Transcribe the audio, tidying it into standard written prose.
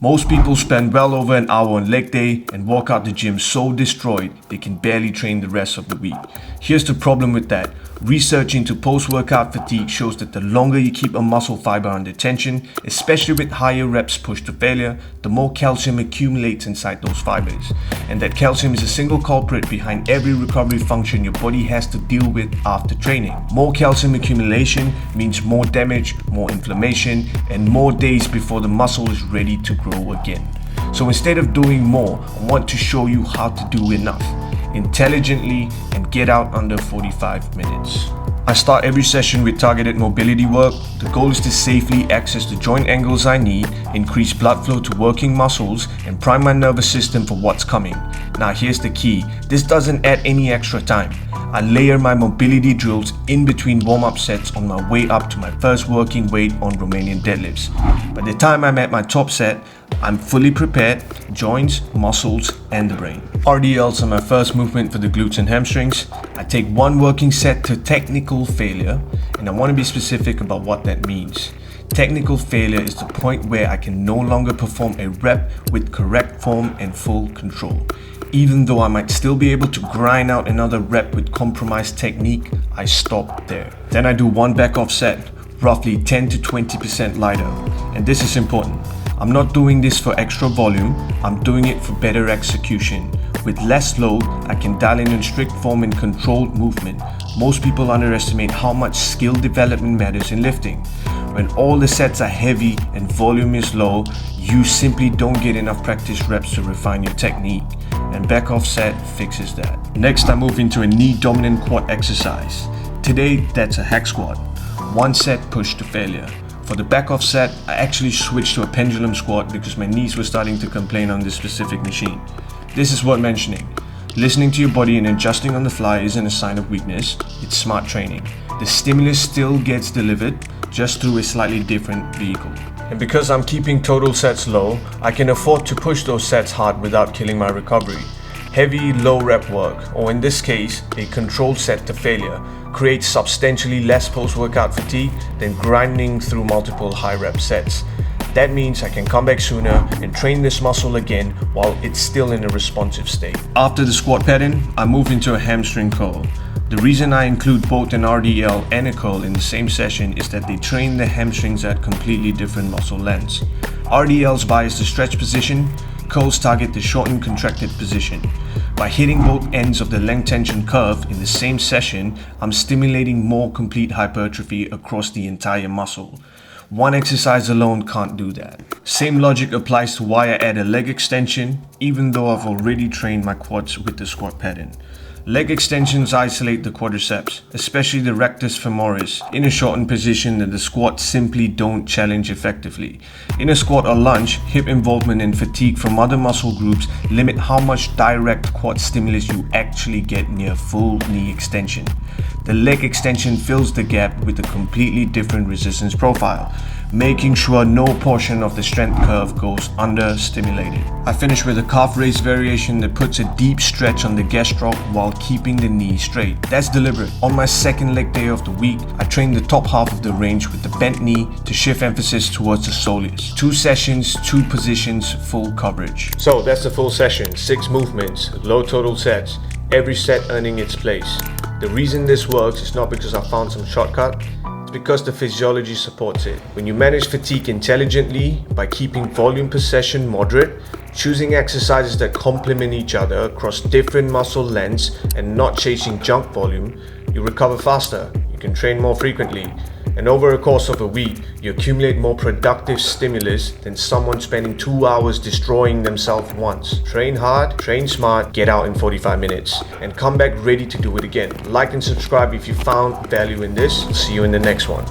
Most people spend well over an hour on leg day and walk out the gym so destroyed they can barely train the rest of the week. Here's the problem with that. Research into post-workout fatigue shows that the longer you keep a muscle fiber under tension, especially with higher reps pushed to failure, the more calcium accumulates inside those fibers. And that calcium is a single culprit behind every recovery function your body has to deal with after training. More calcium accumulation means more damage, more inflammation, and more days before the muscle is ready to grow again. So instead of doing more, I want to show you how to do enough, intelligently, and get out under 45 minutes. I start every session with targeted mobility work. The goal is to safely access the joint angles I need, increase blood flow to working muscles, and prime my nervous system for what's coming. Now here's the key, this doesn't add any extra time. I layer my mobility drills in between warm-up sets on my way up to my first working weight on Romanian deadlifts. By the time I'm at my top set, I'm fully prepared, joints, muscles, and the brain. RDLs are my first movement for the glutes and hamstrings. I take one working set to technical failure, and I want to be specific about what that means. Technical failure is the point where I can no longer perform a rep with correct form and full control. Even though I might still be able to grind out another rep with compromised technique, I stop there. Then I do one back off set, roughly 10 to 20% lighter. And this is important. I'm not doing this for extra volume, I'm doing it for better execution. With less load, I can dial in strict form and controlled movement. Most people underestimate how much skill development matters in lifting. When all the sets are heavy and volume is low, you simply don't get enough practice reps to refine your technique, and back off set fixes that. Next, I move into a knee dominant quad exercise. Today, that's a hack squat. One set push to failure. For the back off set, I actually switched to a pendulum squat because my knees were starting to complain on this specific machine. This is worth mentioning. Listening to your body and adjusting on the fly isn't a sign of weakness, it's smart training. The stimulus still gets delivered, just through a slightly different vehicle. And because I'm keeping total sets low, I can afford to push those sets hard without killing my recovery. Heavy, low rep work, or in this case, a controlled set to failure, creates substantially less post-workout fatigue than grinding through multiple high rep sets. That means I can come back sooner and train this muscle again while it's still in a responsive state. After the squat pattern, I move into a hamstring curl. The reason I include both an RDL and a curl in the same session is that they train the hamstrings at completely different muscle lengths. RDLs bias the stretch position, curls target the shortened contracted position. By hitting both ends of the length tension curve in the same session, I'm stimulating more complete hypertrophy across the entire muscle. One exercise alone can't do that. Same logic applies to why I add a leg extension, even though I've already trained my quads with the squat pattern. Leg extensions isolate the quadriceps, especially the rectus femoris, in a shortened position that the squats simply don't challenge effectively. In a squat or lunge, hip involvement and fatigue from other muscle groups limit how much direct quad stimulus you actually get near full knee extension. The leg extension fills the gap with a completely different resistance profile, making sure no portion of the strength curve goes under-stimulated. I finish with a calf raise variation that puts a deep stretch on the gastroc while keeping the knee straight. That's deliberate. On my second leg day of the week, I train the top half of the range with the bent knee to shift emphasis towards the soleus. 2 sessions, 2 positions, full coverage. So that's the full session, 6 movements, low total sets, every set earning its place. The reason this works is not because I found some shortcut, it's because the physiology supports it. When you manage fatigue intelligently by keeping volume per session moderate, choosing exercises that complement each other across different muscle lengths and not chasing junk volume, you recover faster, you can train more frequently, and over a course of a week, you accumulate more productive stimulus than someone spending 2 hours destroying themselves once. Train hard, train smart, get out in 45 minutes, and come back ready to do it again. Like and subscribe if you found value in this. See you in the next one.